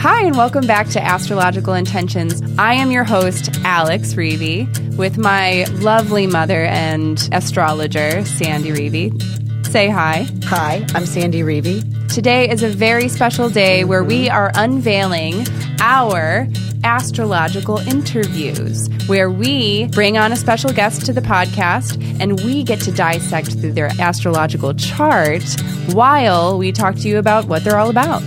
Hi, and welcome back to Astrological Intentions. I am your host, Alex Reevy, with my lovely mother and astrologer, Sandy Reevy. Say hi. Hi, I'm Sandy Reevy. Today is a very special day where we are unveiling our Astrological Interviews, where we bring on a special guest to the podcast and we get to dissect through their astrological chart while we talk to you about what they're all about.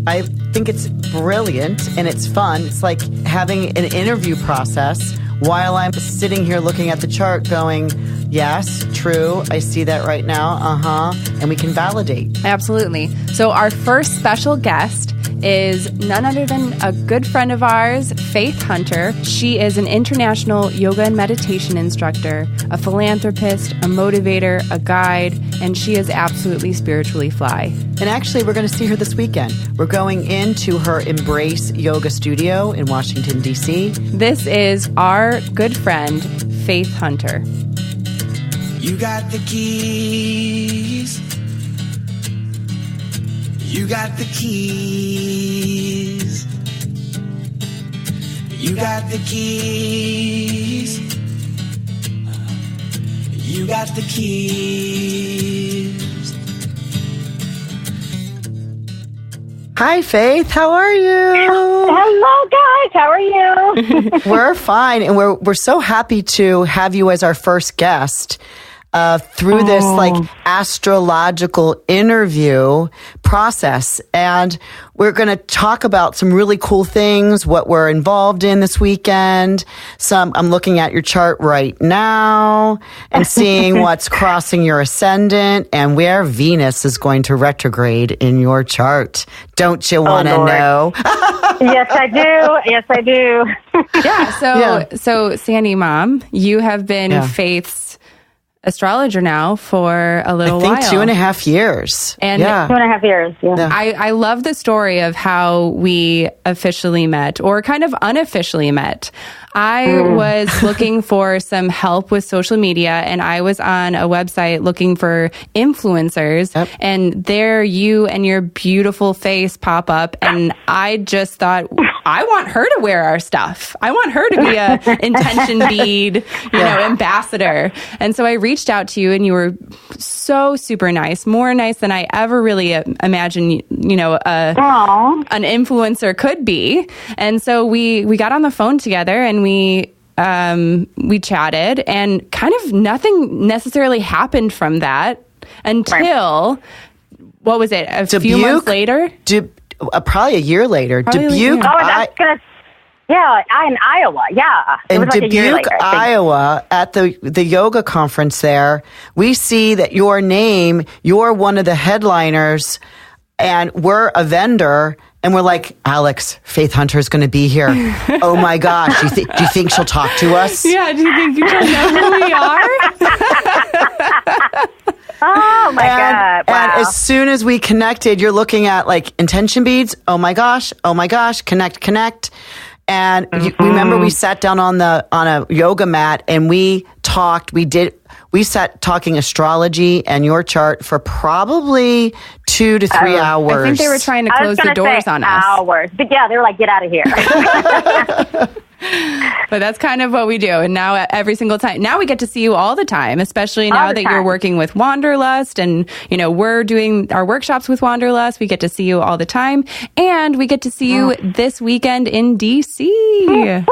I think it's brilliant and it's fun. It's like having an interview process while I'm sitting here looking at the chart going, yes, true, I see that right now, and we can validate. Absolutely. So our first special guest is none other than a good friend of ours, Faith Hunter. She is an international yoga and meditation instructor, a philanthropist, a motivator, a guide, and she is absolutely spiritually fly. And actually, we're going to see her this weekend. We're going into her Embrace Yoga studio in Washington, D.C. This is our good friend, Faith Hunter. You got the keys. You got the keys. You got the keys. You got the keys. Hi, Faith. How are you? Hello, guys. How are you? We're fine, and we're so happy to have you as our first guest. Through this astrological interview process. And we're going to talk about some really cool things, what we're involved in this weekend. I'm looking at your chart right now and seeing what's crossing your ascendant and where Venus is going to retrograde in your chart. Don't you want to know? Yes, I do. Yes, I do. So Sandy, Mom, you have been Faith's astrologer now for a little while. I think 2.5 years. And 2.5 years, yeah. I love the story of how we officially met, or kind of unofficially met. I was looking for some help with social media, and I was on a website looking for influencers, and there you and your beautiful face pop up, and I just thought, I want her to wear our stuff. I want her to be a intention bead, ambassador. And so I reached out to you, and you were so super nice, more nice than I ever really imagined, an influencer could be. And so we got on the phone together, and we chatted, and kind of nothing necessarily happened from that until, what was it, a few months later? Probably a year later. Dubuque, in Iowa, yeah. In Dubuque, Iowa, at the yoga conference there, we see that you're one of the headliners, and we're a vendor. And we're like, Alex, Faith Hunter is going to be here. Oh my gosh. Do you think she'll talk to us? Yeah, do you think she'll know who we are? Oh my God. Wow. And as soon as we connected, you're looking at like intention beads. Oh my gosh, connect. And remember we sat down on a yoga mat and we talked. We sat talking astrology and your chart for probably 2 to 3 hours. I think they were trying to close the doors on us. Hours. But yeah, they were like, get out of here. But that's kind of what we do. And now every single time, now we get to see you all the time, especially now that you're working with Wanderlust and, we're doing our workshops with Wanderlust. We get to see you all the time. And we get to see you this weekend in D.C.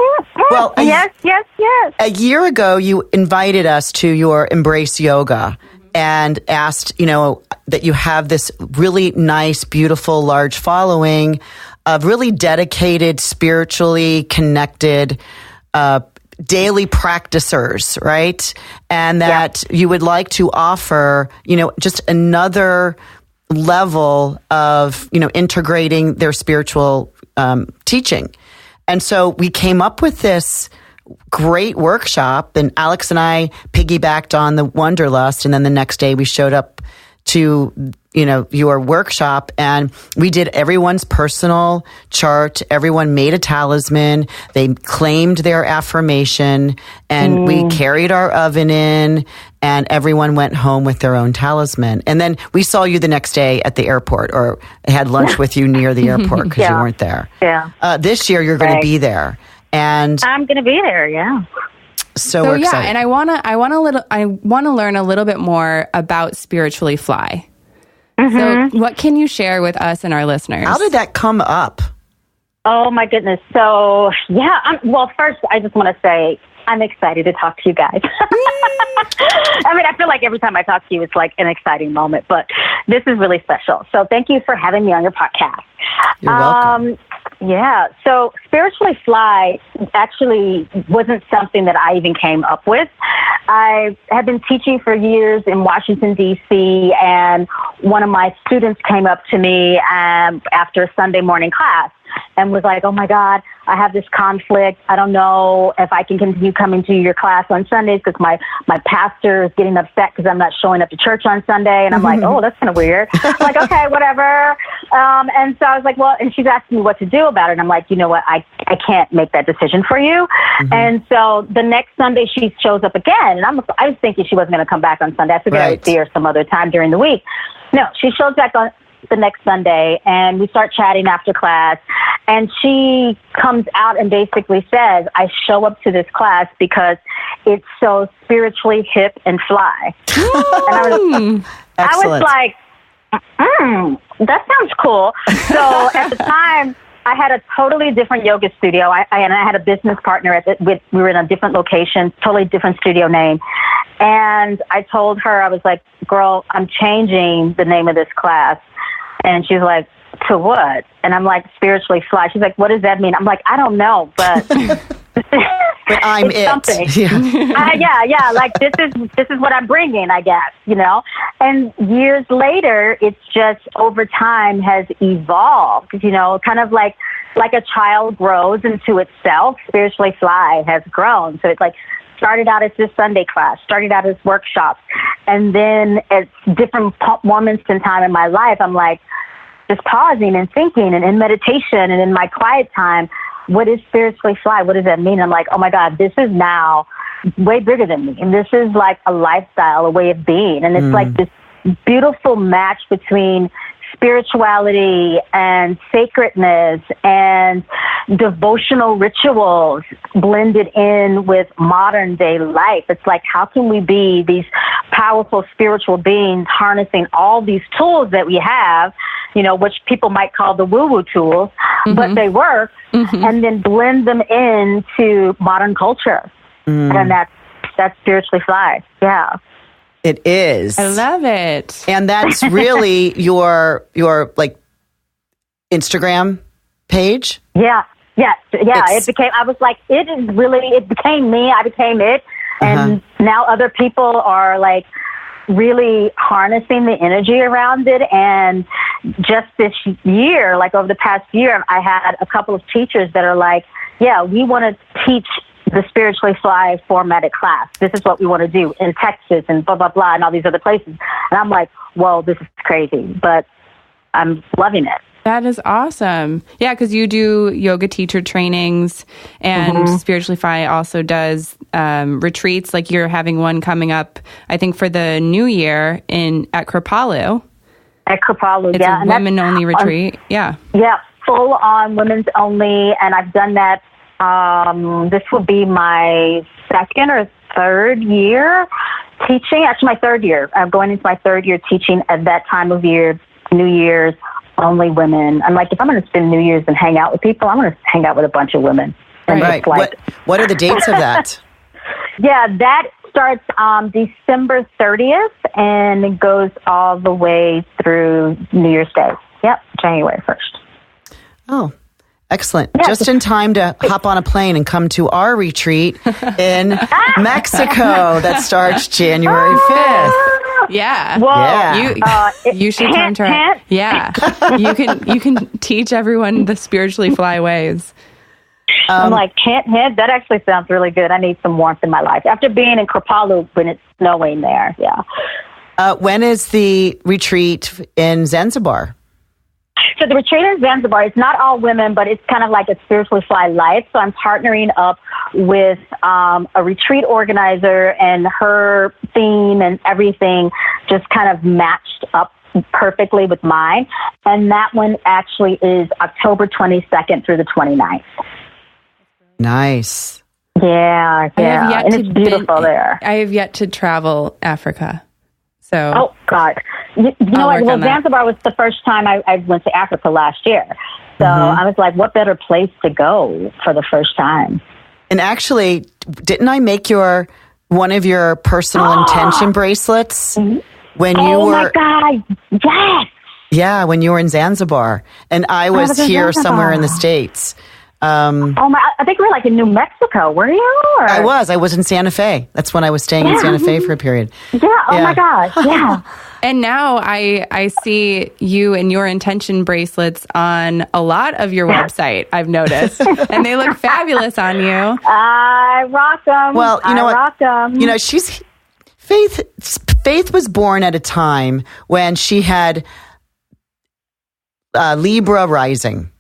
Well, yes. A year ago, you invited us to your Embrace Yoga and asked, that you have this really nice, beautiful, large following of really dedicated, spiritually connected, daily practicers, right? And that you would like to offer, just another level of, integrating their spiritual teaching. And so we came up with this great workshop, and Alex and I piggybacked on the Wanderlust, and then the next day we showed up to, your workshop, and we did everyone's personal chart. Everyone made a talisman. They claimed their affirmation, and we carried our oven in, and everyone went home with their own talisman. And then we saw you the next day at the airport, or had lunch with you near the airport because you weren't there. Yeah. This year you're going to be there, and I'm going to be there. Yeah. So we're excited. And I want to learn a little bit more about Spiritually Fly. So what can you share with us and our listeners? How did that come up? Oh, my goodness. So, well, first, I just want to say I'm excited to talk to you guys. I mean, I feel like every time I talk to you, it's like an exciting moment, but this is really special. So thank you for having me on your podcast. You're welcome. Yeah. So Spiritually Fly actually wasn't something that I even came up with. I have been teaching for years in Washington, D.C., and one of my students came up to me after a Sunday morning class and was like, oh, my God, I have this conflict. I don't know if I can continue coming to your class on Sundays because my pastor is getting upset because I'm not showing up to church on Sunday. And I'm like, oh, that's kind of weird. I'm like, okay, whatever. And so I was like, well, and she's asking me what to do about it. And I'm like, you know what? I can't make that decision for you. And so the next Sunday she shows up again. And I was thinking she wasn't going to come back on Sunday. I figured I would see her some other time during the week. No, she shows back on the next Sunday, and we start chatting after class, and she comes out and basically says, I show up to this class because it's so spiritually hip and fly. And I was like, that sounds cool. So at the time, I had a totally different yoga studio. I had a business partner we were in a different location, totally different studio name. And I told her, I was like, girl, I'm changing the name of this class. And she's like, to what? And I'm like, Spiritually Fly. She's like, what does that mean? I'm like, I don't know, but but I'm it. Something. Yeah. Like this is what I'm bringing, I guess, And years later, it's just over time has evolved, kind of like a child grows into itself. Spiritually Fly has grown. So it's like started out as this Sunday class, started out as workshops, and then at different moments in time in my life, I'm like just pausing and thinking, and in meditation and in my quiet time, what is Spiritually Fly? What does that mean? I'm like, oh my God, this is now way bigger than me. And this is like a lifestyle, a way of being. And it's like this beautiful match between spirituality and sacredness and devotional rituals blended in with modern day life. It's like, how can we be these powerful spiritual beings harnessing all these tools that we have, which people might call the woo-woo tools, but they work, and then blend them into modern culture. And that's Spiritually Fly. Yeah. It is. I love it. And that's really your like Instagram page? Yeah. It became, I was like, it became me. I became it. And now other people are like really harnessing the energy around it. And just this year, like over the past year, I had a couple of teachers that are like, yeah, we want to teach the Spiritually Fly formatted class. This is what we want to do in Texas and blah, blah, blah, and all these other places. And I'm like, whoa, this is crazy, but I'm loving it. That is awesome. Yeah, because you do yoga teacher trainings, and Spiritually Fly also does retreats. Like you're having one coming up, I think, for the new year at Kripalu. At Kripalu, it's a women-only retreat. Yeah, full on women's only, and I've done that. This will be my second or third year teaching. Actually, my third year. I'm going into my third year teaching at that time of year, New Year's, only women. I'm like, if I'm going to spend New Year's and hang out with people, I'm going to hang out with a bunch of women. Right. What are the dates of that? Yeah, that starts December 30th and it goes all the way through New Year's Day. Yep, January 1st. Oh, excellent. Yeah, just in time to hop on a plane and come to our retreat in Mexico that starts January 5th. Yeah. Whoa. Yeah. You should come to our... Yeah. You can teach everyone the Spiritually Fly ways. I'm like, hint. That actually sounds really good. I need some warmth in my life. After being in Kripalu when it's snowing there. Yeah. When is the retreat in Zanzibar? So the retreat in Zanzibar, it's not all women, but it's kind of like a Spiritually Fly Life. So I'm partnering up with a retreat organizer, and her theme and everything just kind of matched up perfectly with mine. And that one actually is October 22nd through the 29th. Nice. Yeah. And it's beautiful there. I have yet to travel Africa. So. Oh, God. You know what? Well, Zanzibar was the first time I went to Africa last year. So I was like, what better place to go for the first time? And actually, didn't I make one of your personal intention bracelets when you were? Oh, my God. Yes. Yeah, when you were in Zanzibar. And I was here somewhere in the States. I think we were like in New Mexico. Were you? Or? I was in Santa Fe. That's when I was staying in Santa Fe for a period. Yeah. Oh my gosh. Yeah. And now I see you and your intention bracelets on a lot of your website, I've noticed. And they look fabulous on you. I rock them. Well, you know what? Rock them. You know, Faith was born at a time when she had Libra rising.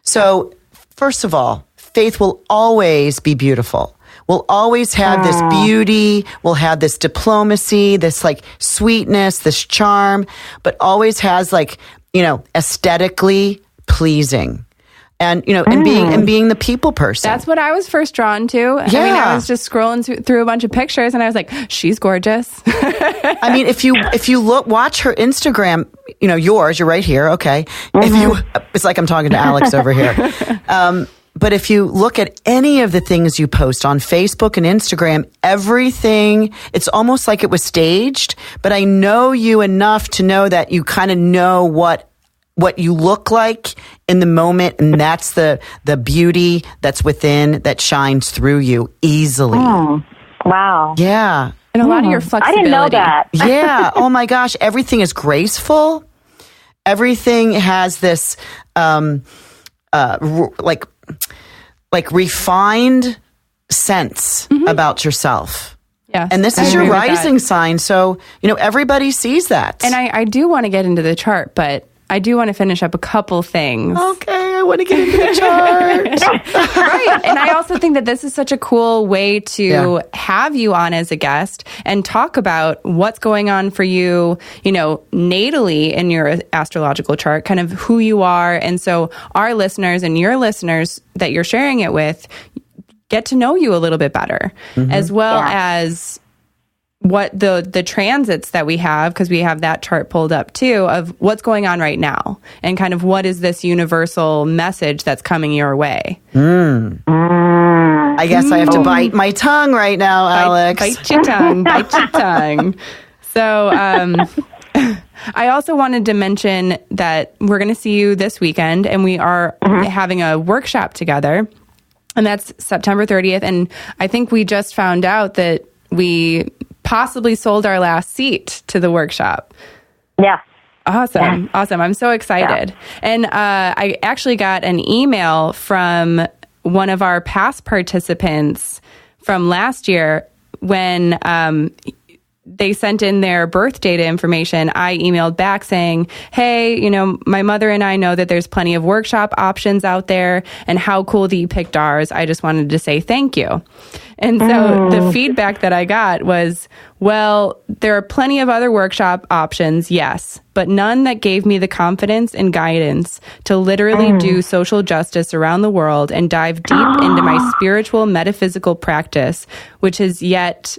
So, first of all, Faith will always be beautiful. We'll always have this beauty. We'll have this diplomacy, this like sweetness, this charm, but always has like, you know, aesthetically pleasing. And, you know, and being the people person. That's what I was first drawn to. Yeah. I mean, I was just scrolling through a bunch of pictures and I was like, she's gorgeous. I mean, if you watch her Instagram, you know, you're right here. Okay. It's like I'm talking to Alex over here. But if you look at any of the things you post on Facebook and Instagram, everything, it's almost like it was staged, but I know you enough to know that you kind of know what you look like in the moment, and that's the beauty that's within that shines through you easily. Oh, wow. Yeah. And a lot of your flexibility. I didn't know that. Yeah. Oh my gosh. Everything is graceful. Everything has this, like refined sense about yourself. Yeah. And this is your rising sign. So, you know, everybody sees that. And I do want to get into the chart, but I do want to finish up a couple things. Okay, I want to get into the chart. Right. And I also think that this is such a cool way to have you on as a guest and talk about what's going on for you, you know, natally in your astrological chart, kind of who you are. And so our listeners and your listeners that you're sharing it with get to know you a little bit better, as well as what the transits that we have, because we have that chart pulled up too, of what's going on right now and kind of what is this universal message that's coming your way. I guess I have to bite my tongue right now, Alex. Bite your tongue. Bite your tongue. So I also wanted to mention that we're going to see you this weekend, and we are having a workshop together, and that's September 30th. And I think we just found out that we possibly sold our last seat to the workshop. Yeah. Awesome. Yeah. Awesome. I'm so excited. Yeah. And I actually got an email from one of our past participants from last year when they sent in their birth data information. I emailed back saying, hey, you know, my mother and I know that there's plenty of workshop options out there, and how cool that you picked ours. I just wanted to say thank you. And so the feedback that I got was, well, there are plenty of other workshop options, yes, but none that gave me the confidence and guidance to literally do social justice around the world and dive deep into my spiritual metaphysical practice, which has yet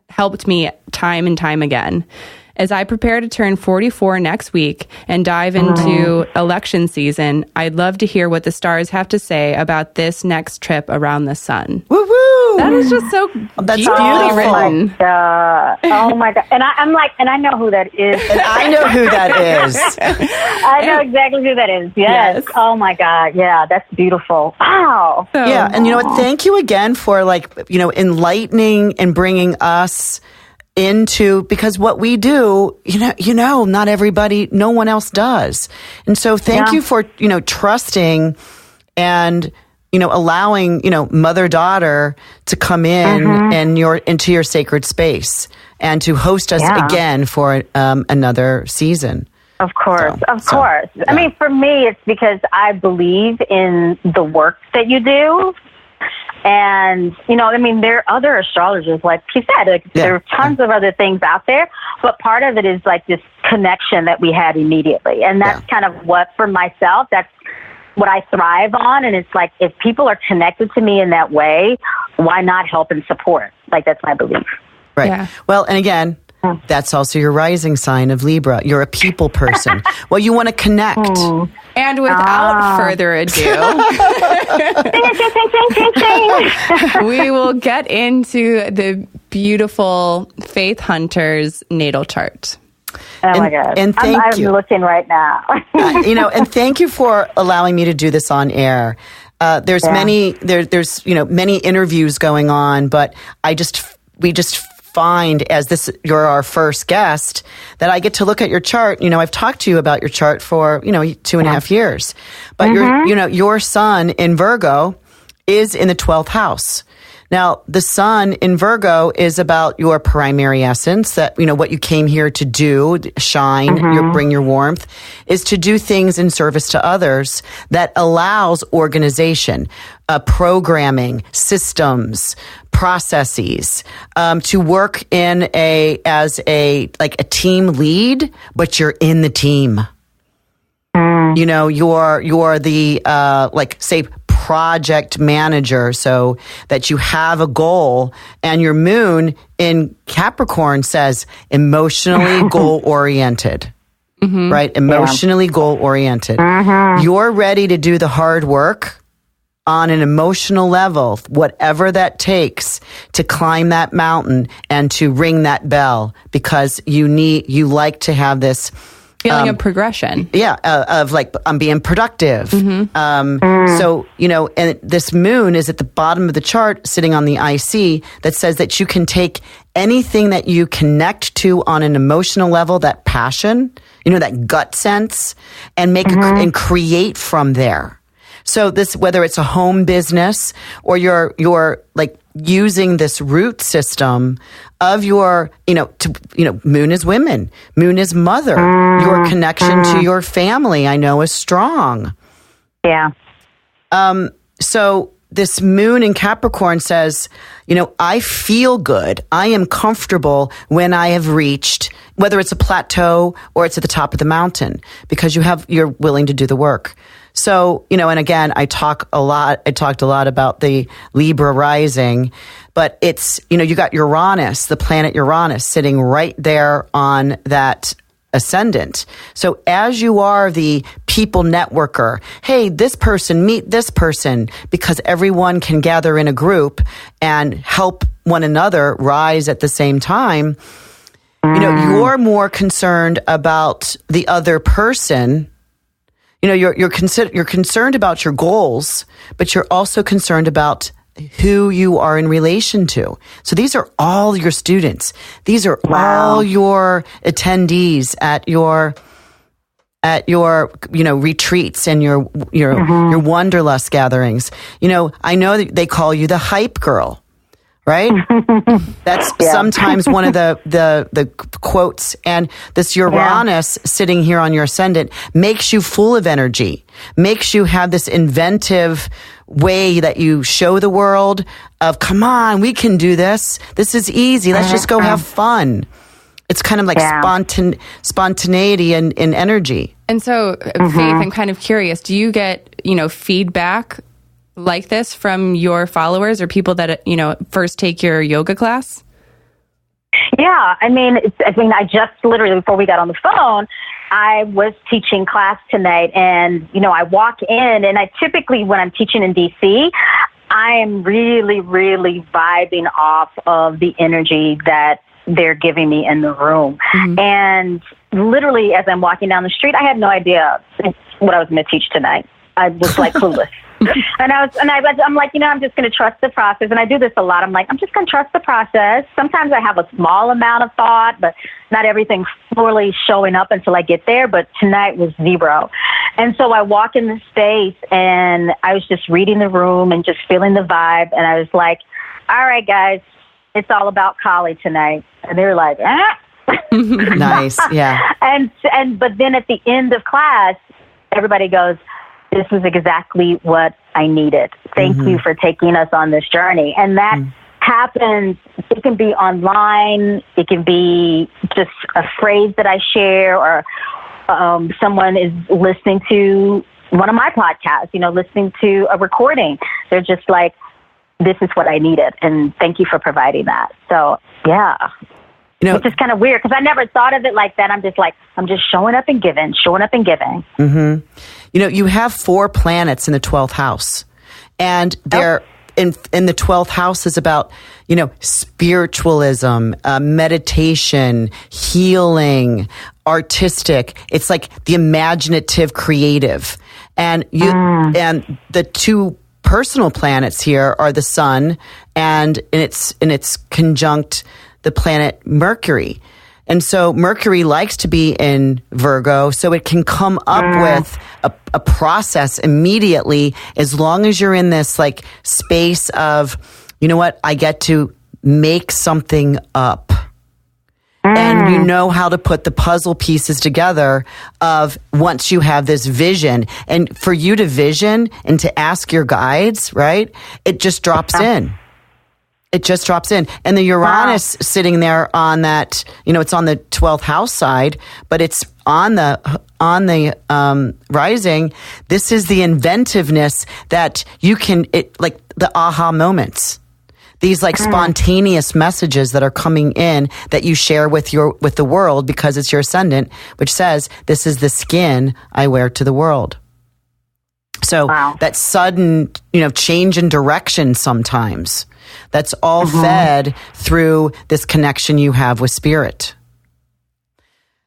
helped me time and time again. As I prepare to turn 44 next week and dive into election season, I'd love to hear what the stars have to say about this next trip around the sun. Woo-woo! That is just so beautifully written. Oh my God. And I'm like, and I know who that is. And I know who that is. I know exactly who that is. Yes. Oh my God. Yeah, that's beautiful. Wow. Yeah. And you know what? Thank you again for enlightening and bringing us into, because what we do, not everybody, no one else does. And so thank you for, trusting and allowing, mother-daughter to come in and into your sacred space and to host us again for another season. Of course, of course. Yeah. I mean, for me, it's because I believe in the work that you do. And, there are other astrologers, like you said, there are tons of other things out there, but part of it is like this connection that we had immediately. And that's kind of what, for myself, that's what I thrive on. And it's like, if people are connected to me in that way, why not help and support? Like, that's my belief. Right. Yeah. Well, and again, that's also your rising sign of Libra. You're a people person. Well, you want to connect. And without further ado, we will get into the beautiful Faith Hunter's natal chart. Oh my God. And thank you. I'm looking right now. And thank you for allowing me to do this on air. There's many interviews going on, but we just find, as you're our first guest, that I get to look at your chart. I've talked to you about your chart for 2.5 years, but your sun in Virgo is in the 12th house. Now, the sun in Virgo is about your primary essence, that, what you came here to do, shine, bring your warmth, is to do things in service to others that allows organization, programming, systems, processes, to work as a team lead, but you're in the team. You're the, say, project manager, so that you have a goal, and your moon in Capricorn says emotionally goal-oriented, right? Emotionally goal-oriented. You're ready to do the hard work on an emotional level, whatever that takes, to climb that mountain and to ring that bell, because you like to have this feeling of progression. Of like, I'm being productive. So, and this moon is at the bottom of the chart, sitting on the IC, that says that you can take anything that you connect to on an emotional level, that passion, that gut sense, and make and create from there. So this, whether it's a home business or you're like using this root system of your, moon is women, moon is mother, your connection to your family, I know, is strong. Yeah. So this moon in Capricorn says, I feel good. I am comfortable when I have reached, whether it's a plateau or it's at the top of the mountain, because you're willing to do the work. So, and again, I talked a lot about the Libra rising, but it's, you got Uranus, the planet Uranus, sitting right there on that ascendant. So as you are the people networker, hey, this person, meet this person, because everyone can gather in a group and help one another rise at the same time. You're more concerned about the other person. You're concerned about your goals, but you're also concerned about who you are in relation to. So these are all your students. These are all your attendees at your retreats and your wanderlust gatherings. I know that they call you the hype girl, right? That's sometimes one of the quotes. And this Uranus sitting here on your ascendant makes you full of energy, makes you have this inventive way that you show the world of, come on, we can do this. This is easy. Let's just go have fun. It's kind of like spontaneity and energy. And so, Faith, I'm kind of curious, do you get, feedback like this from your followers or people that, first take your yoga class? Yeah. I just literally, before we got on the phone, I was teaching class tonight, and, I walk in, and I typically, when I'm teaching in DC, I am really, really vibing off of the energy that they're giving me in the room. And literally, as I'm walking down the street, I had no idea what I was going to teach tonight. I was like clueless. I'm like, I'm just going to trust the process. And I do this a lot. I'm like, I'm just going to trust the process. Sometimes I have a small amount of thought, but not everything fully showing up until I get there. But tonight was zero. And so I walk in the space and I was just reading the room and just feeling the vibe. And I was like, all right, guys, it's all about Kali tonight. And they were like, Nice. Yeah. But then at the end of class, everybody goes, this is exactly what I needed. Thank you for taking us on this journey. And that happens. It can be online. It can be just a phrase that I share, or someone is listening to one of my podcasts, listening to a recording. They're just like, this is what I needed. And thank you for providing that. So, yeah. Which is kind of weird because I never thought of it like that. I'm just showing up and giving. Mm-hmm. You have 4 planets in the 12th house, and they're in the 12th house is about, spiritualism, meditation, healing, artistic. It's like the imaginative, creative. And and the 2 personal planets here are the sun and it's conjunct the planet Mercury. And so Mercury likes to be in Virgo, so it can come up with a process immediately as long as you're in this like space of, I get to make something up. And you know how to put the puzzle pieces together of once you have this vision. And for you to vision and to ask your guides, right, it just drops in. It just drops in. And the Uranus sitting there on that, it's on the 12th house side, but it's on the rising. This is the inventiveness that you can, like the aha moments. These like spontaneous messages that are coming in that you share with the world because it's your ascendant, which says, this is the skin I wear to the world. So that sudden, change in direction sometimes, that's all fed through this connection you have with spirit.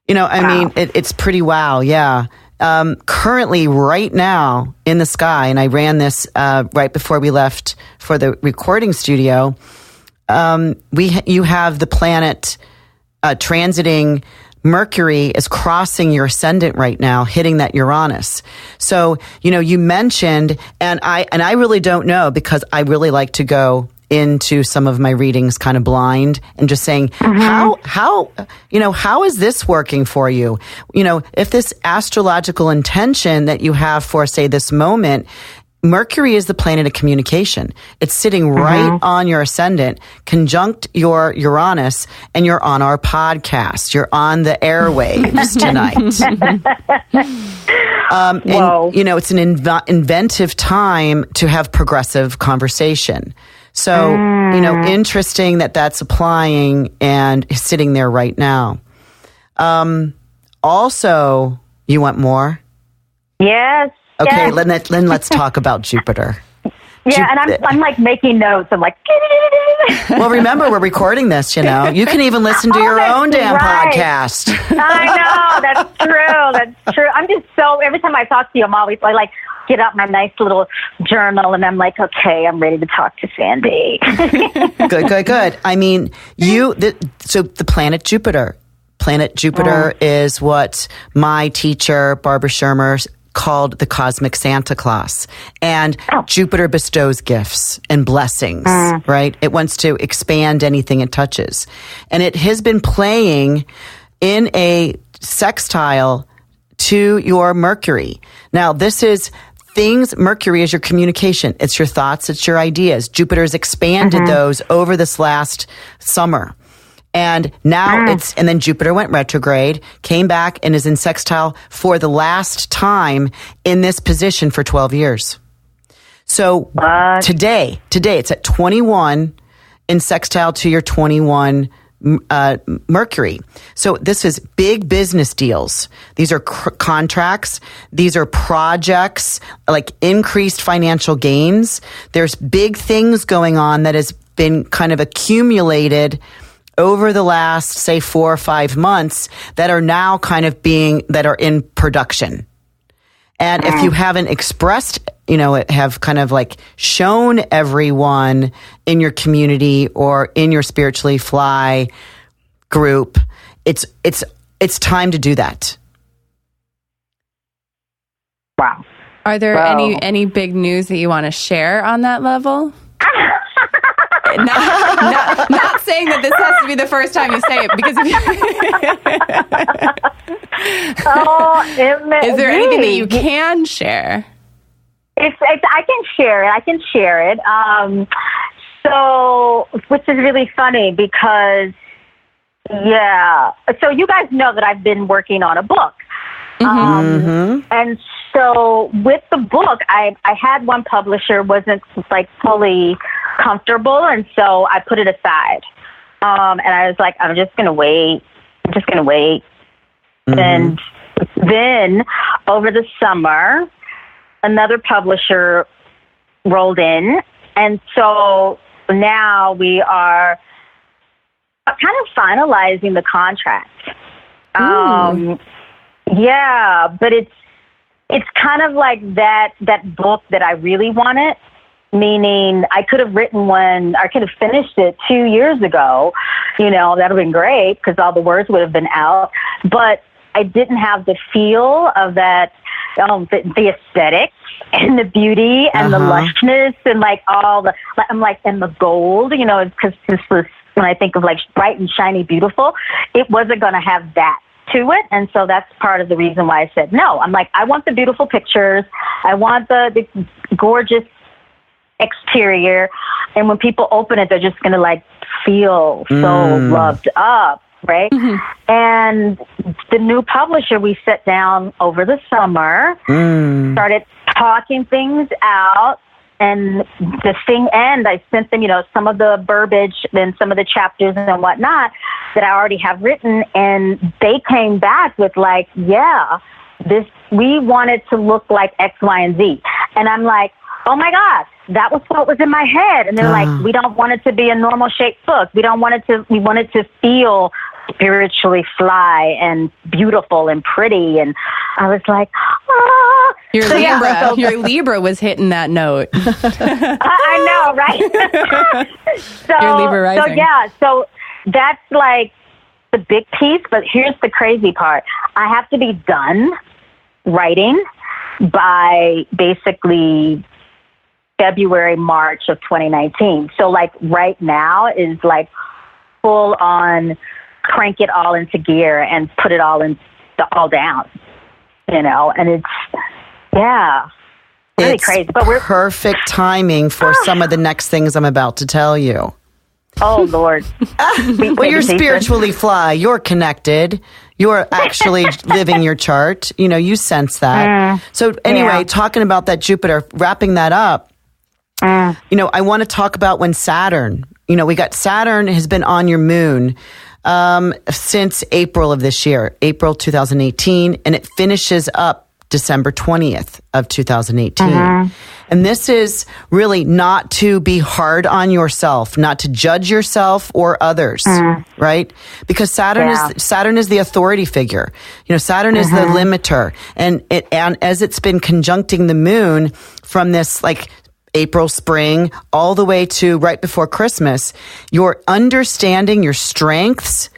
It's pretty wow. Yeah. Currently right now in the sky, and I ran this right before we left for the recording studio, you have the planet transiting Mercury is crossing your ascendant right now, hitting that Uranus. So, you mentioned, and I really don't know because I really like to go into some of my readings kind of blind and just saying, how is this working for you? If this astrological intention that you have for, say, this moment, Mercury is the planet of communication. It's sitting right on your ascendant, conjunct your Uranus, and you're on our podcast. You're on the airwaves tonight. And, it's an inventive time to have progressive conversation. So, interesting that that's applying and sitting there right now. Also, you want more? Yes. Okay, yes. Then let's talk about Jupiter. Yeah, and I'm like making notes. I'm like, well, remember we're recording this. You can even listen to your own damn podcast. I know, that's true. That's true. I'm just every time I talk to you, I like get out my nice little journal, and I'm like, okay, I'm ready to talk to Sandy. Good. I mean, so the planet Jupiter. Planet Jupiter is what my teacher Barbara Shermer called the cosmic Santa Claus. And Jupiter bestows gifts and blessings, right? It wants to expand anything it touches. And it has been playing in a sextile to your Mercury. Now, this is Mercury is your communication. It's your thoughts. It's your ideas. Jupiter's expanded those over this last summer. And now and then Jupiter went retrograde, came back, and is in sextile for the last time in this position for 12 years. So today it's at 21 in sextile to your 21 Mercury. So this is big business deals. These are contracts. These are projects, like increased financial gains. There's big things going on that has been kind of accumulated over the last, say, 4 or 5 months that are now kind of that are in production. And if you haven't expressed, have kind of like shown everyone in your community or in your Spiritually Fly group, it's time to do that. Wow. Are there any big news that you want to share on that level? Not saying that this has to be the first time you say it, because is there anything that you can share? I can share it. So, which is really funny because, so you guys know that I've been working on a book. And so with the book, I had one publisher wasn't like fully comfortable, and so I put it aside. And I was like, I'm just going to wait. And then over the summer, another publisher rolled in, and so now we are kind of finalizing the contract. Yeah, but it's kind of like that book that I really wanted, meaning I could have written one, I could have finished it 2 years ago. That would have been great because all the words would have been out, but I didn't have the feel of that, the aesthetics and the beauty and the lushness and like and the gold, because this was, when I think of like bright and shiny, beautiful, it wasn't going to have that to it. And so that's part of the reason why I said no. I'm like, I want the beautiful pictures. I want the gorgeous exterior. And when people open it, they're just going to like feel so loved up. Right. And the new publisher, we sat down over the summer, started talking things out. And the thing, and I sent them, some of the verbiage and some of the chapters and whatnot that I already have written. And they came back with like, we want it to look like X, Y, and Z. And I'm like, oh my God, that was what was in my head. And they're like, we don't want it to be a normal shaped book. We want it to feel spiritually fly and beautiful and pretty. And I was like, Your Libra was hitting that note. I know, right? Your Libra rising. So that's like the big piece. But here's the crazy part. I have to be done writing by basically February, March of 2019. So like right now is like full on crank it all into gear and put it all down, and it's, really it's crazy. But we're perfect timing for some of the next things I'm about to tell you. Oh, Lord. Well, you're spiritually fly. You're connected. You're actually living your chart. You sense that. So anyway, talking about that Jupiter, wrapping that up, I want to talk about when Saturn, we got Saturn has been on your moon since April of this year, April 2018, and it finishes up December 20th of 2018. And this is really not to be hard on yourself, not to judge yourself or others, right? Because Saturn is the authority figure. Saturn is the limiter, and as it's been conjuncting the moon from this like April, spring, all the way to right before Christmas, you're understanding your strengths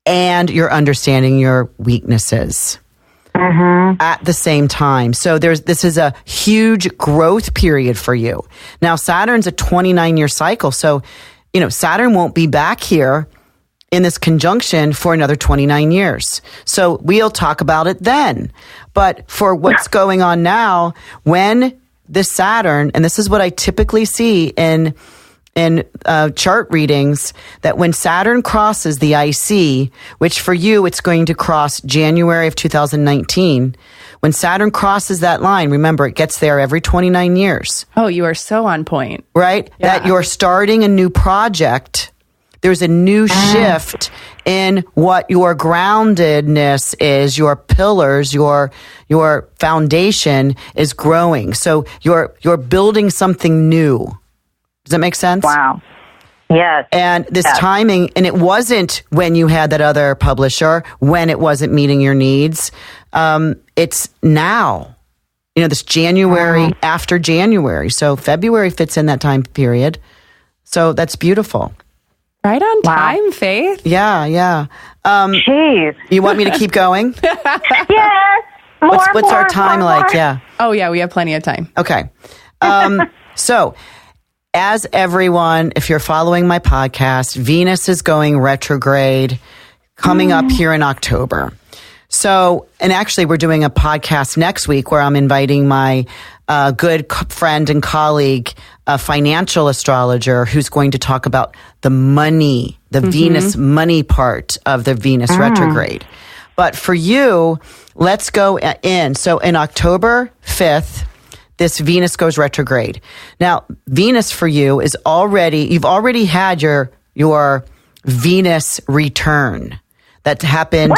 and you're understanding your weaknesses at the same time. So this is a huge growth period for you. Now, Saturn's a 29-year cycle. So, Saturn won't be back here in this conjunction for another 29 years. So we'll talk about it then. But for what's going on now, when this Saturn, and this is what I typically see in chart readings, that when Saturn crosses the IC, which for you, it's going to cross January of 2019. When Saturn crosses that line, remember, it gets there every 29 years. Oh, you are so on point. Right? Yeah. That you're starting a new project. There's a new shift in what your groundedness is, your pillars, your foundation is growing. So you're building something new. Does that make sense? Wow. Yes. And this timing, and it wasn't when you had that other publisher, when it wasn't meeting your needs. It's now, this January, after January. So February fits in that time period. So that's beautiful. Right on time, Faith. Yeah. Jeez. You want me to keep going? Yes. What's our time like? Yeah. Oh, yeah, we have plenty of time. Okay. So, as everyone, if you're following my podcast, Venus is going retrograde coming up here in October. So, and actually, we're doing a podcast next week where I'm inviting my good friend and colleague, a financial astrologer, who's going to talk about the money, the Venus money part of the Venus retrograde. But for you, let's go in. So, in October 5th, this Venus goes retrograde. Now, Venus for you is you've already had your Venus return that happened.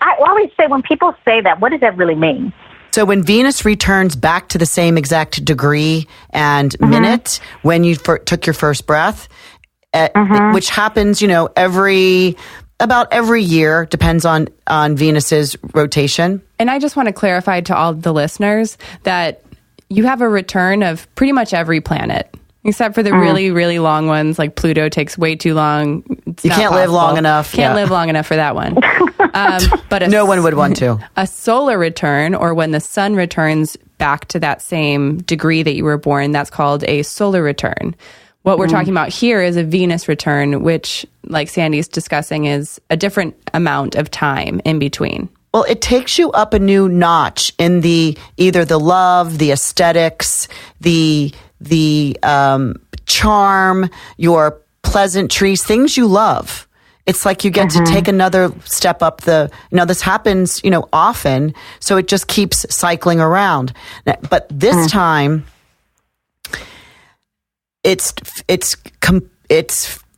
I always say, when people say that, what does that really mean? So when Venus returns back to the same exact degree and minute when you took your first breath, which happens, about every year, depends on Venus's rotation. And I just want to clarify to all the listeners that you have a return of pretty much every planet, except for the really, really long ones, like Pluto takes way too long. You can't live long enough. Can't live long enough for that one. But no one would want to. A solar return, or when the sun returns back to that same degree that you were born, that's called a solar return. What we're talking about here is a Venus return, which, like Sandy's discussing, is a different amount of time in between. Well, it takes you up a new notch in either the love, the aesthetics, the charm, your pleasantries, things you love. It's like you get to take another step up this happens, often, so it just keeps cycling around. But this time, it's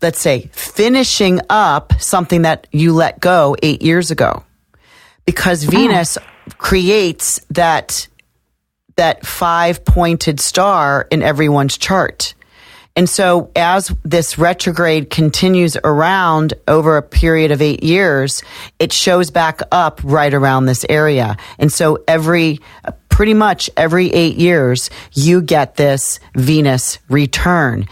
let's say finishing up something that you let go 8 years ago. Because Venus creates that 5-pointed star in everyone's chart. And so as this retrograde continues around over a period of 8 years, it shows back up right around this area. And so pretty much every 8 years, you get this Venus return.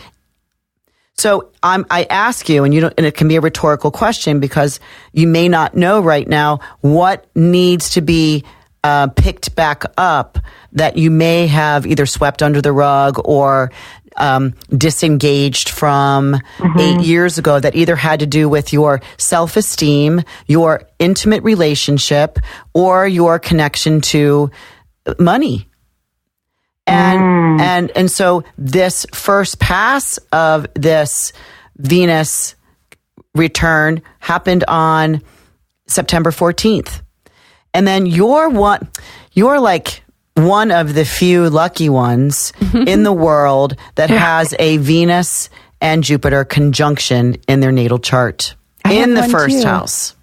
So I ask you, and it can be a rhetorical question because you may not know right now what needs to be picked back up that you may have either swept under the rug or disengaged from 8 years ago, that either had to do with your self-esteem, your intimate relationship, or your connection to money. And so this first pass of this Venus return happened on September 14th. And then you're like one of the few lucky ones in the world that has a Venus and Jupiter conjunction in their natal chart in the first house.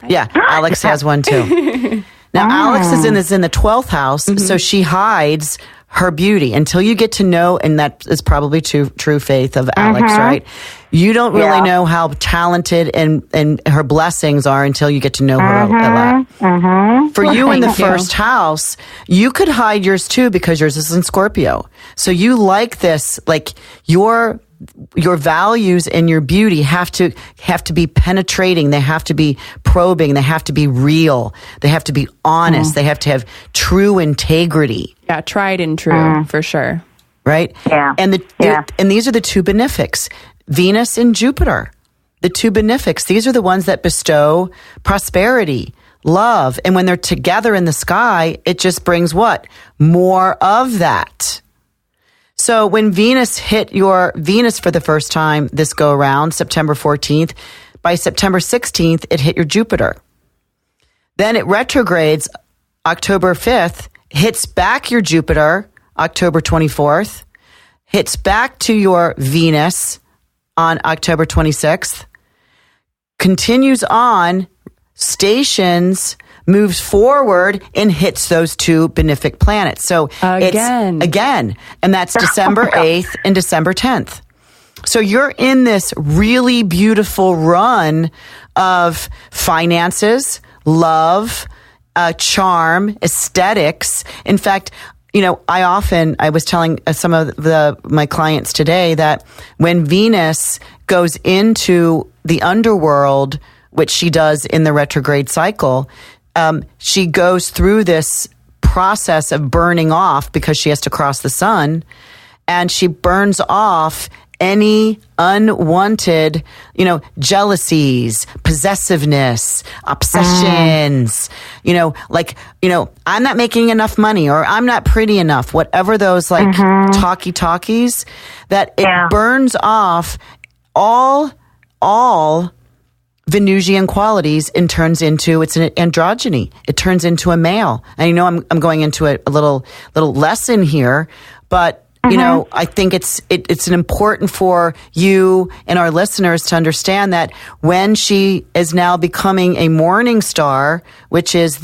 Yeah, Alex has one too. Now, Alex is in the 12th house, so she hides her beauty until you get to know, and that is probably true faith of Alex, right? You don't really know how talented and her blessings are until you get to know her a lot. For you in the first house, you could hide yours too because yours is in Scorpio. So you like this, like your values and your beauty have to be penetrating. They have to be probing. They have to be real. They have to be honest. They have to have true integrity. Yeah, tried and true for sure. Right? Yeah. And and these are the two benefics, Venus and Jupiter. The two benefics. These are the ones that bestow prosperity, love, and when they're together in the sky, it just brings what? More of that. So when Venus hit your Venus for the first time this go around, September 14th, by September 16th, it hit your Jupiter. Then it retrogrades October 5th, hits back your Jupiter, October 24th, hits back to your Venus on October 26th, continues on, stations, moves forward, and hits those two benefic planets. So it's again, and that's December 8th and December 10th. So you're in this really beautiful run of finances, love, charm, aesthetics. In fact, I was telling some of my clients today that when Venus goes into the underworld, which she does in the retrograde cycle, she goes through this process of burning off because she has to cross the sun, and she burns off any unwanted, jealousies, possessiveness, obsessions, I'm not making enough money, or I'm not pretty enough, whatever those talkies, that it burns off all Venusian qualities and turns into, it's an androgyny. It turns into a male. And I'm going into a little lesson here, but I think it's important for you and our listeners to understand that when she is now becoming a morning star, which is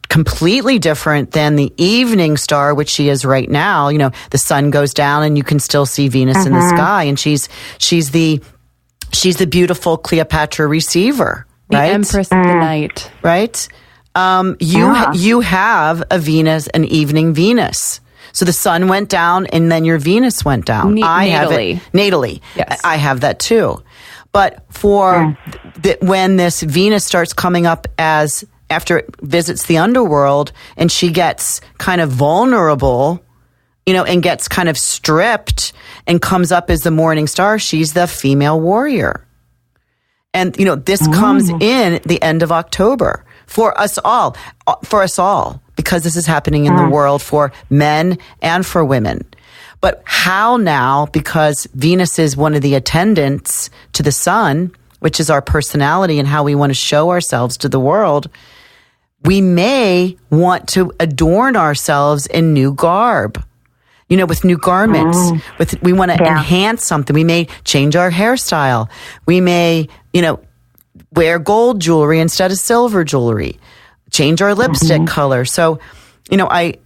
completely different than the evening star, which she is right now. The sun goes down and you can still see Venus in the sky, and she's the beautiful Cleopatra receiver, right? The Empress of the Night, right? You have a Venus, an evening Venus. So the sun went down and then your Venus went down. I have it natally. Yes. I have that too. But when this Venus starts coming up after it visits the underworld, and she gets kind of vulnerable, and gets kind of stripped and comes up as the morning star, she's the female warrior. And, this comes in the end of October for us all, because this is happening in the world for men and for women. But how now, because Venus is one of the attendants to the sun, which is our personality and how we want to show ourselves to the world, we may want to adorn ourselves in new garb, with new garments. We want to enhance something. We may change our hairstyle. We may, wear gold jewelry instead of silver jewelry, change our lipstick color. So,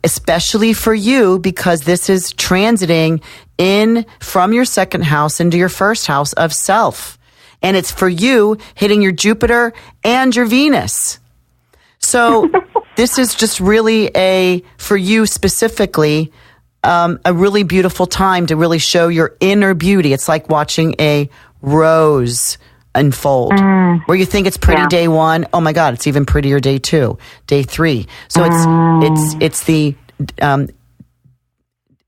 especially for you, because this is transiting in from your second house into your first house of self. And it's for you hitting your Jupiter and your Venus. So this is just really for you specifically, a really beautiful time to really show your inner beauty. It's like watching a rose unfold, where you think it's pretty day one. Oh my God, it's even prettier day 2, day 3. So it's the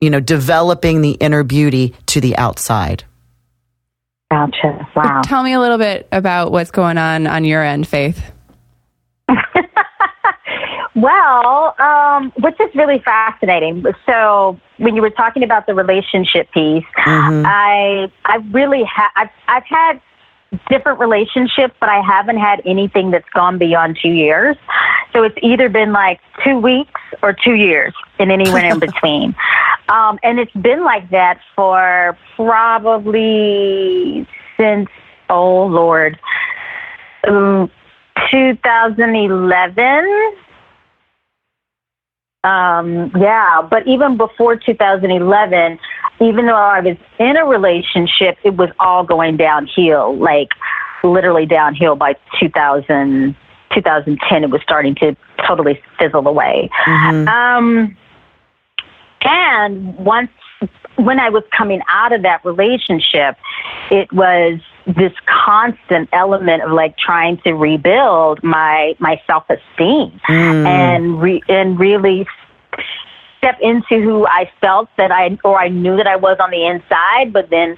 developing the inner beauty to the outside. Gotcha. Wow. Tell me a little bit about what's going on your end, Faith. Well, which is really fascinating. So when you were talking about the relationship piece, I really I've had different relationships, but I haven't had anything that's gone beyond 2 years. So it's either been like 2 weeks or 2 years, and anywhere in between. And it's been like that for probably since, 2011. But even before 2011, even though I was in a relationship, it was all going downhill, like literally downhill by 2010. It was starting to totally fizzle away. And when I was coming out of that relationship, it was this constant element of like trying to rebuild my self-esteem and really step into who I felt that I knew that I was on the inside, but then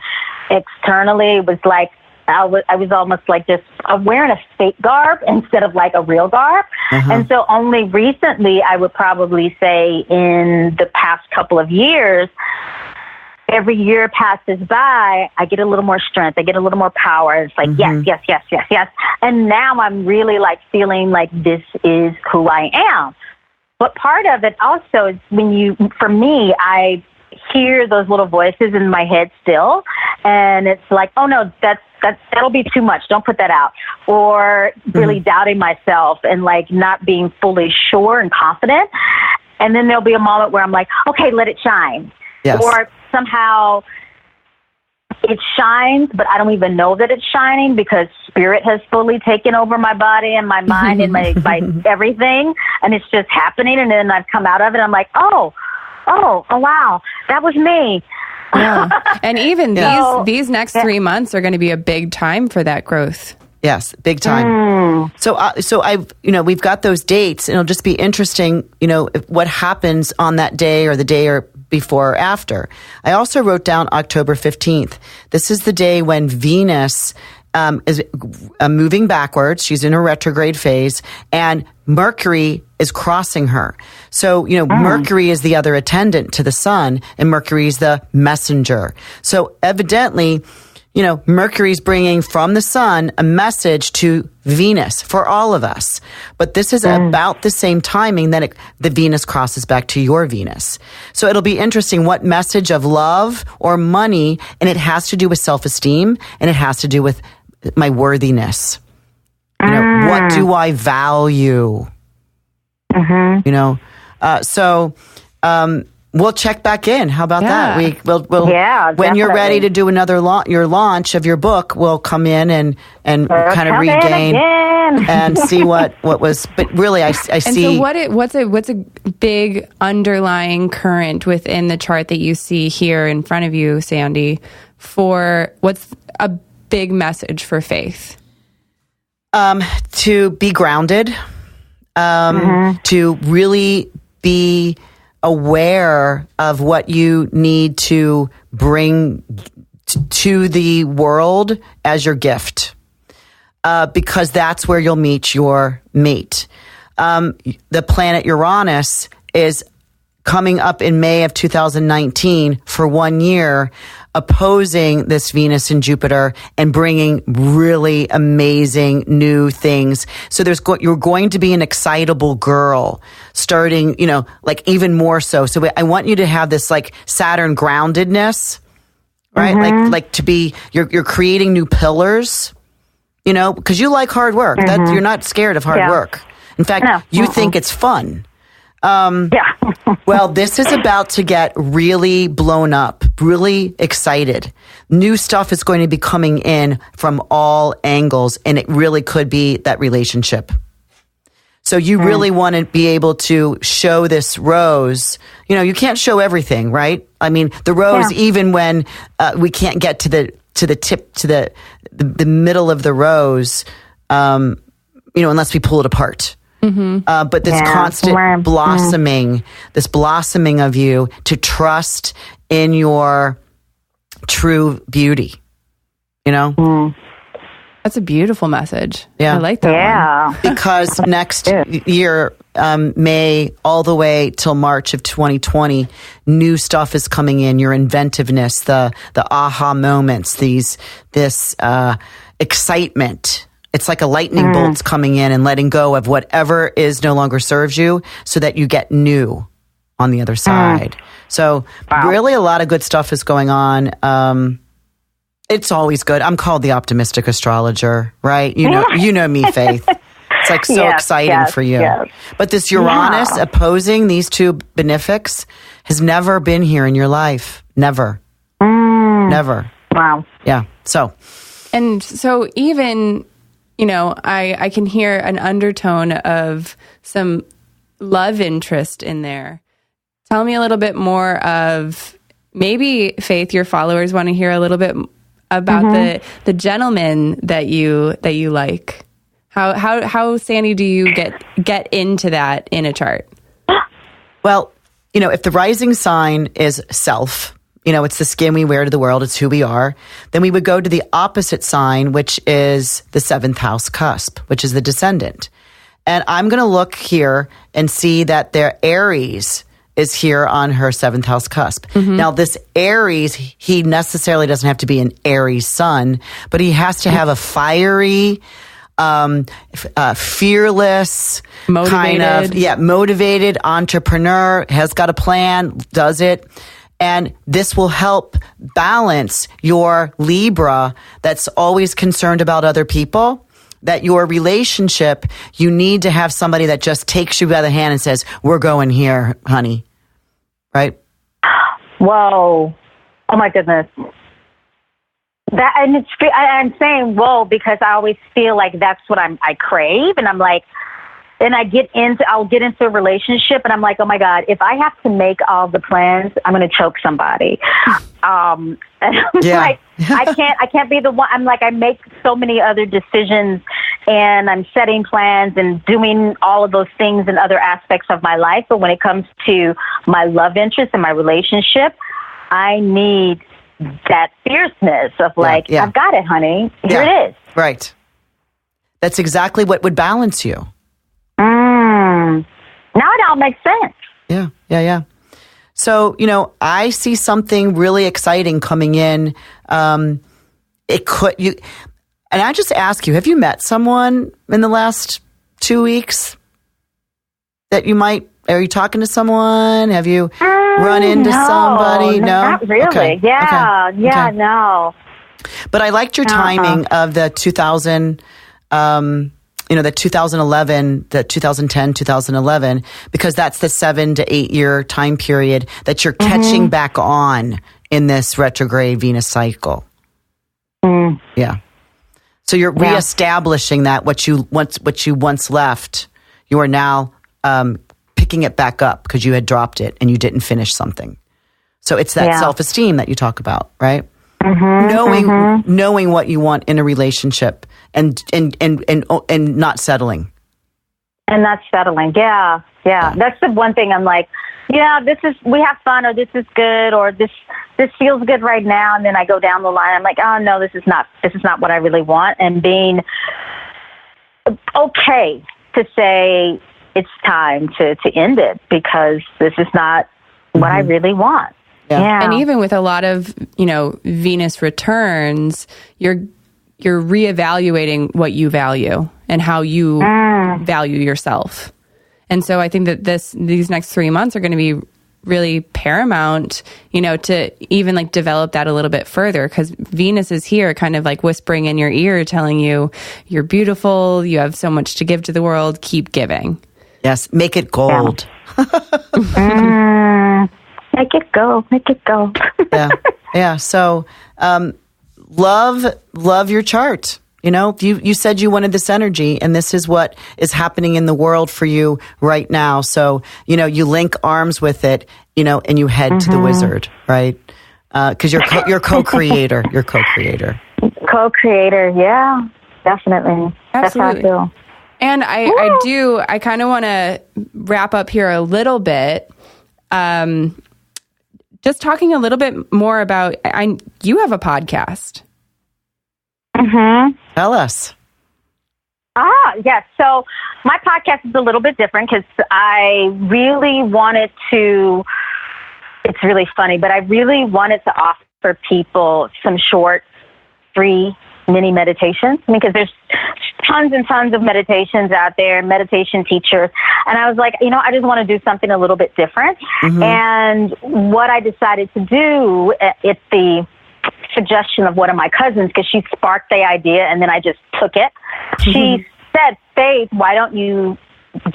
externally it was like I was almost like just wearing a fake garb instead of like a real garb. And so only recently, I would probably say in the past couple of years, every year passes by, I get a little more strength. I get a little more power. It's like, yes. And now I'm really like feeling like this is who I am. But part of it also is for me, I hear those little voices in my head still. And it's like, oh no, that'll be too much. Don't put that out. Or really doubting myself and like not being fully sure and confident. And then there'll be a moment where I'm like, okay, let it shine. Yes. Or somehow it shines, but I don't even know that it's shining because spirit has fully taken over my body and my mind and my everything. And it's just happening. And then I've come out of it. I'm like, oh, wow, that was me. Yeah. And even these next 3 months are going to be a big time for that growth. Yes, big time. So we've got those dates, and it'll just be interesting, what happens on that day or the day or before or after. I also wrote down October 15th. This is the day when Venus is moving backwards. She's in a retrograde phase, and Mercury is crossing her. So, Mercury is the other attendant to the sun, and Mercury is the messenger. So evidently, Mercury's bringing from the sun a message to Venus for all of us. But this is about the same timing that the Venus crosses back to your Venus. So it'll be interesting what message of love or money, and it has to do with self-esteem, and it has to do with my worthiness. What do I value? We'll check back in. How about that? We'll when definitely. You're ready to do another your launch of your book, we'll come in and kind of regain and see what was. But really, I see. And so what's a big underlying current within the chart that you see here in front of you, Sandy? For what's a big message for faith? To be grounded, to really be aware of what you need to bring to the world as your gift, because that's where you'll meet your mate. The planet Uranus is coming up in May of 2019 for 1 year, opposing this Venus and Jupiter and bringing really amazing new things. So you're going to be an excitable girl starting, even more so. So I want you to have this like Saturn groundedness, right? Like to be, you're creating new pillars, because you like hard work. That you're not scared of hard work. In fact, you think it's fun. Well, this is about to get really blown up, really excited. New stuff is going to be coming in from all angles, and it really could be that relationship. So you really want to be able to show this rose. You can't show everything, right? I mean, the rose, even when we can't get to the tip, to the middle of the rose, unless we pull it apart. But this constant blossoming, this blossoming of you to trust in your true beauty, That's a beautiful message. Yeah. I like that one. Because next year, May all the way till March of 2020, new stuff is coming in. Your inventiveness, the aha moments, this excitement. It's like a lightning bolt's coming in and letting go of whatever is no longer serves you so that you get new on the other side. So really a lot of good stuff is going on. It's always good. I'm called the optimistic astrologer, right? You know me, Faith. It's like so exciting for you. Yes. But this Uranus opposing these two benefics has never been here in your life. Never. Never. Wow. Yeah. So even... I can hear an undertone of some love interest in there. Tell me a little bit more of maybe, Faith, your followers want to hear a little bit about the gentleman that you like. How Sandy, do you get into that in a chart? Well, if the rising sign is self, it's the skin we wear to the world. It's who we are. Then we would go to the opposite sign, which is the 7th house cusp, which is the descendant. And I'm going to look here and see that their Aries is here on her 7th house cusp. Now, this Aries, he necessarily doesn't have to be an Aries sun, but he has to have a fiery, fearless, motivated entrepreneur, has got a plan, does it. And this will help balance your Libra that's always concerned about other people, that your relationship, you need to have somebody that just takes you by the hand and says, we're going here, honey. Right? Whoa. Oh, my goodness. I'm saying whoa because I always feel like that's what I crave. And I'm like, and I'll get into a relationship and I'm like, oh my God, if I have to make all the plans, I'm going to choke somebody. And I'm like, I can't be the one. I'm like, I make so many other decisions and I'm setting plans and doing all of those things in other aspects of my life. But when it comes to my love interest and my relationship, I need that fierceness of like, I've got it, honey. Here it is. Right. That's exactly what would balance you. Now it all makes sense. Yeah. So, I see something really exciting coming in. And I just ask you, have you met someone in the last 2 weeks that are you talking to someone? Have you run into somebody? No, not really. Okay. No. But I liked your timing of the 2011, the 2010, 2011, because that's the 7 to 8 year time period that you're catching back on in this retrograde Venus cycle. Yeah. So you're reestablishing that what you once left, you are now picking it back up because you had dropped it and you didn't finish something. So it's that self-esteem that you talk about, right? Knowing what you want in a relationship and not settling. And not settling. Yeah. That's the one thing I'm like, we have fun, or this is good, or this feels good right now. And then I go down the line. I'm like, oh no, this is not what I really want. And being okay to say it's time to end it because this is not what I really want. Yeah. And even with a lot of, Venus returns, you're reevaluating what you value and how you value yourself. And so I think that these next 3 months are going to be really paramount, to even like develop that a little bit further, because Venus is here kind of like whispering in your ear, telling you you're beautiful, you have so much to give to the world, keep giving. Yes, make it gold. Make it go. Yeah. So, love your chart. You said you wanted this energy, and this is what is happening in the world for you right now. So, you link arms with it, and you head to the wizard, right? Because you're co-creator. You're co-creator. Co-creator. Yeah, definitely. Absolutely. That's how I feel. And I kind of want to wrap up here a little bit. Just talking a little bit more about, you have a podcast. Tell us. Yes. So my podcast is a little bit different because I really wanted to, it's really funny, but I really wanted to offer people some short, free mini meditations, because there's tons and tons of meditations out there, meditation teachers. And I was like, I just want to do something a little bit different. And what I decided to do, it's the suggestion of one of my cousins, because she sparked the idea and then I just took it. She said, Faith, why don't you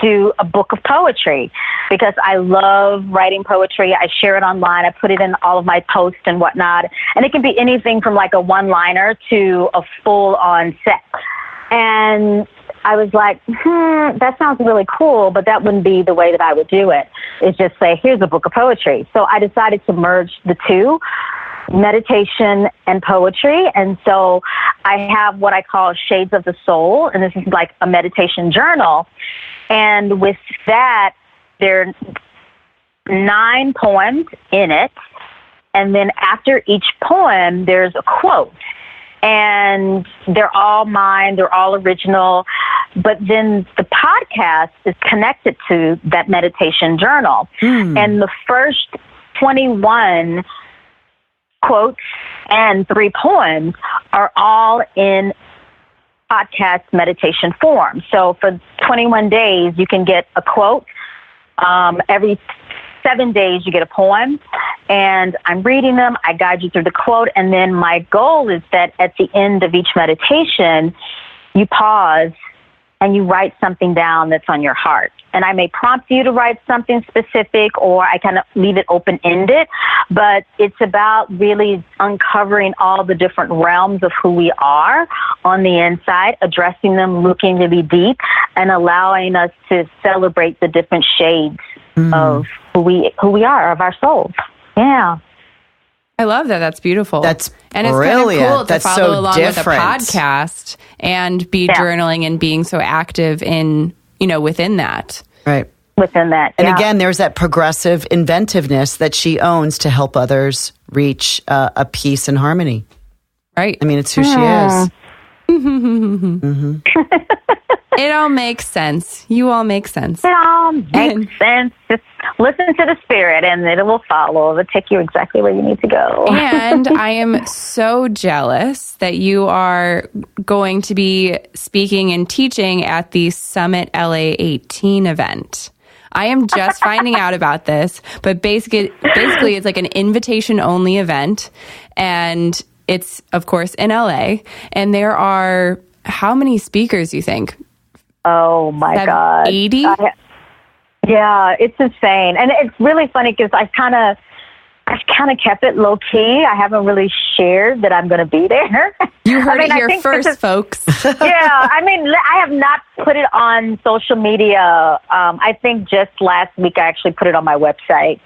do a book of poetry? Because I love writing poetry. I share it online. I put it in all of my posts and whatnot. And it can be anything from like a one-liner to a full-on set. And I was like, that sounds really cool, but that wouldn't be the way that I would do it. It's just say, here's a book of poetry. So I decided to merge the two, meditation and poetry. And so I have what I call Shades of the Soul, and this is like a meditation journal. And with that, there are 9 poems in it. And then after each poem, there's a quote. And they're all mine, they're all original. But then the podcast is connected to that meditation journal. And the first 21 quotes and 3 poems are all in podcast meditation form. So for 21 days, you can get a quote. Every 7 days, you get a poem, and I'm reading them. I guide you through the quote, and then my goal is that at the end of each meditation, you pause and you write something down that's on your heart. and I may prompt you to write something specific, or I kind of leave it open-ended. But it's about really uncovering all the different realms of who we are on the inside, addressing them, looking really deep, and allowing us to celebrate the different shades of who we are, of our souls. Yeah. I love that. That's beautiful. That's and it's brilliant. Kind of cool to That's follow so along different. with a podcast and be journaling and being so active in, within that. Right. Within that. And again, there's that progressive inventiveness that she owns to help others reach a peace and harmony. Right. I mean, it's who she is. It all makes sense. You all make sense. It all makes sense. Just listen to the spirit and it will follow. It'll take you exactly where you need to go. And I am so jealous that you are going to be speaking and teaching at the Summit LA 18 event. I am just finding out about this, but basically it's like an invitation-only event, and it's, of course, in LA, and there are, how many speakers, you think? Oh, my God. 80? Yeah, it's insane. And it's really funny because I've kind of kept it low key. I haven't really shared that I'm going to be there. You heard it here first, folks. Yeah, I have not put it on social media. I think just last week I actually put it on my website.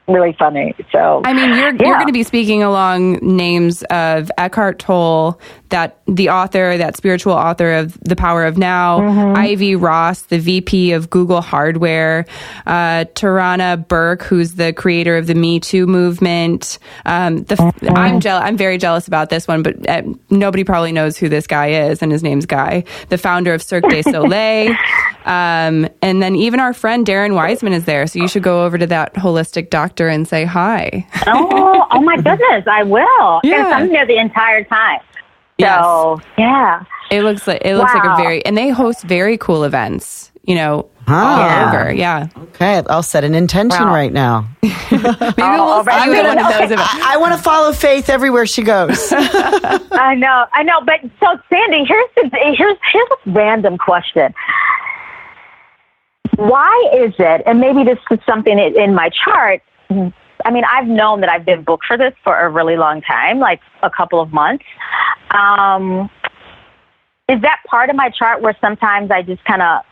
Really funny. So you're going to be speaking along names of Eckhart Tolle, the author, that spiritual author of The Power of Now, Ivy Ross, the VP of Google Hardware, Tarana Burke, who's the creator of the Me Too movement. I'm very jealous about this one, but nobody probably knows who this guy is, and his name's Guy, the founder of Cirque du Soleil. And then even our friend Darren Wiseman is there, so you should go over to that holistic doctor and say hi. Oh my goodness, I will. Yeah. And I'm there the entire time. So, yes. Yeah. It looks like a and they host very cool events, all over. Yeah. Okay, I'll set an intention right now. Maybe we'll see you at one of those events. I want to follow Faith everywhere she goes. I know. But so, Sandy, here's a random question. Why is it, and maybe this is something in my chart, I've known that I've been booked for this for a really long time, like a couple of months. Is that part of my chart where sometimes I just kind of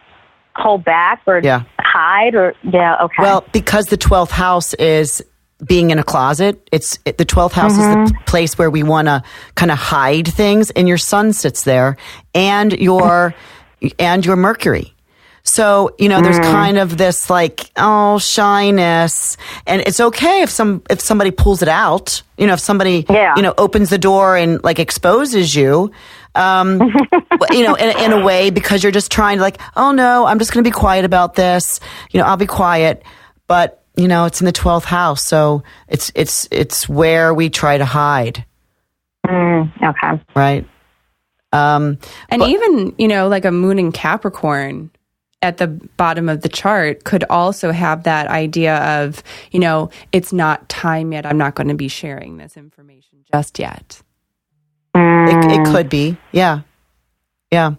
hold back or hide? Okay. Well, because the 12th house is being in a closet, the 12th house is the place where we want to kind of hide things, and your sun sits there, and your Mercury. So, there's kind of this shyness, and it's okay if somebody pulls it out, if somebody, opens the door and exposes you, in a way, because you're just trying to oh no, I'm just going to be quiet about this. I'll be quiet, but it's in the 12th house. So it's where we try to hide. Okay. Right. Even, like a moon in Capricorn at the bottom of the chart could also have that idea of, it's not time yet. I'm not going to be sharing this information just yet. It could be. Yeah. Yeah.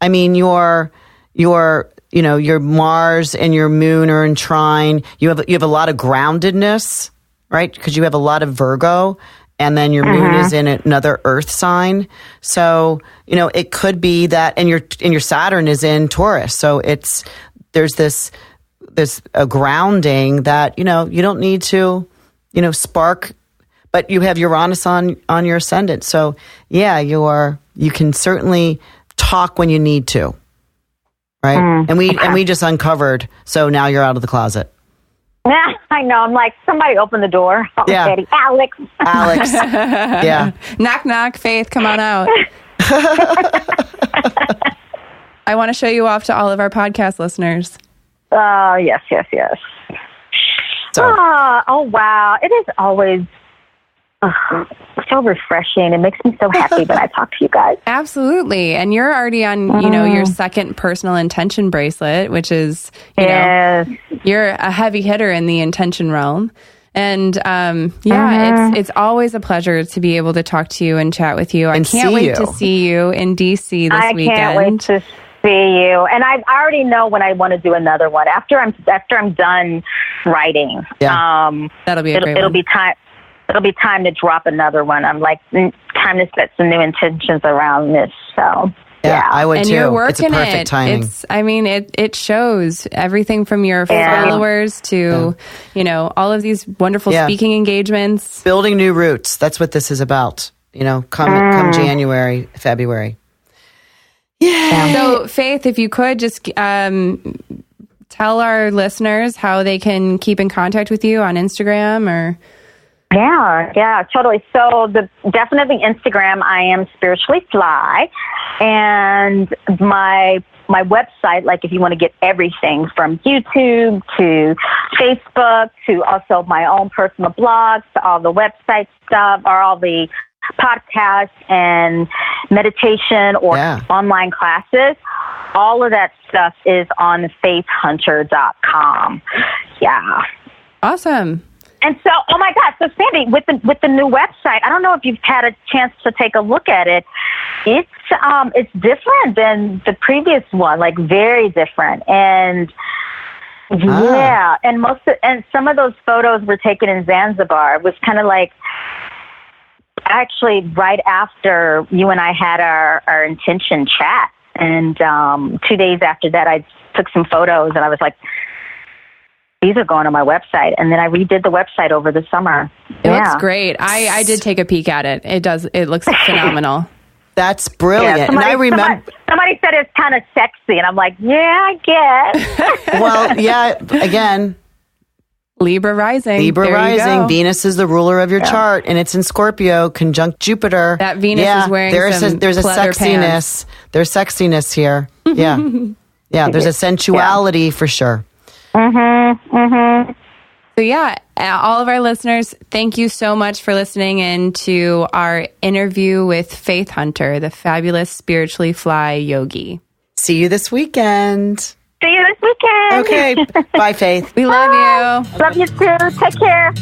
Your Mars and your moon are in trine. You have a lot of groundedness, right? Because you have a lot of Virgo. And then your moon is in another earth sign. So, it could be that, and your Saturn is in Taurus. So there's this grounding that, you don't need to, spark, but you have Uranus on your ascendant. So yeah, you can certainly talk when you need to. Right. And we just uncovered. So now you're out of the closet. I know. I'm like, somebody open the door. Oh, yeah. Daddy. Alex. Yeah. Knock, knock. Faith, come on out. I want to show you off to all of our podcast listeners. Oh, yes. So. Oh, wow. It is always so refreshing. It makes me so happy when I talk to you guys. Absolutely. And you're already on, your second personal intention bracelet, which is, you're a heavy hitter in the intention realm. And it's always a pleasure to be able to talk to you and chat with you. I can't wait to see you in DC this weekend. I can't wait to see you. And I already know when I want to do another one. After I'm done writing, that'll be a great it'll one. be time. It'll be time to drop another one. I'm like, time to set some new intentions around this. So Yeah, I would and too. you're working It's a perfect timing. It shows everything from your followers to, all of these wonderful speaking engagements. Building new roots. That's what this is about. Come January, February. Yeah. So, Faith, if you could just tell our listeners how they can keep in contact with you on Instagram or... Yeah, totally. So definitely Instagram, I am Spiritually Fly, and my website, like if you want to get everything from YouTube to Facebook to also my own personal blogs to all the website stuff or all the podcasts and meditation or online classes, all of that stuff is on faithhunter.com. Yeah. Awesome. And so, oh my God! So Sandy, with the new website, I don't know if you've had a chance to take a look at it. It's different than the previous one, like very different. And and some of those photos were taken in Zanzibar. It was kind of like actually right after you and I had our intention chat, and 2 days after that, I took some photos, and I was like, these are going on my website. And then I redid the website over the summer. It looks great. I did take a peek at it. It looks phenomenal. That's brilliant. Yeah, and I remember somebody said it's kind of sexy, and I'm like, yeah, I guess. Well, yeah, again, Libra rising. Venus is the ruler of your chart, and it's in Scorpio, conjunct Jupiter. That Venus is wearing there's some a pleather sexiness. pants. There's sexiness here. Yeah, there's a sensuality for sure. So all of our listeners, thank you so much for listening in to our interview with Faith Hunter, the fabulous Spiritually Fly yogi. See you this weekend. See you this weekend. Okay. Bye, Faith. We love you. Love you too. Take care.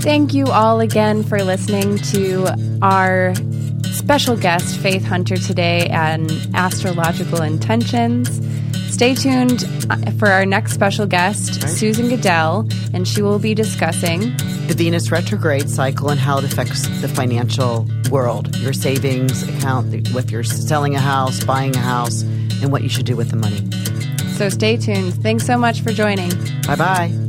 Thank you all again for listening to our special guest, Faith Hunter, today on Astrological Intentions. Stay tuned for our next special guest, Susan Goodell, and she will be discussing the Venus retrograde cycle and how it affects the financial world, your savings account, if you're selling a house, buying a house, and what you should do with the money. So stay tuned. Thanks so much for joining. Bye-bye.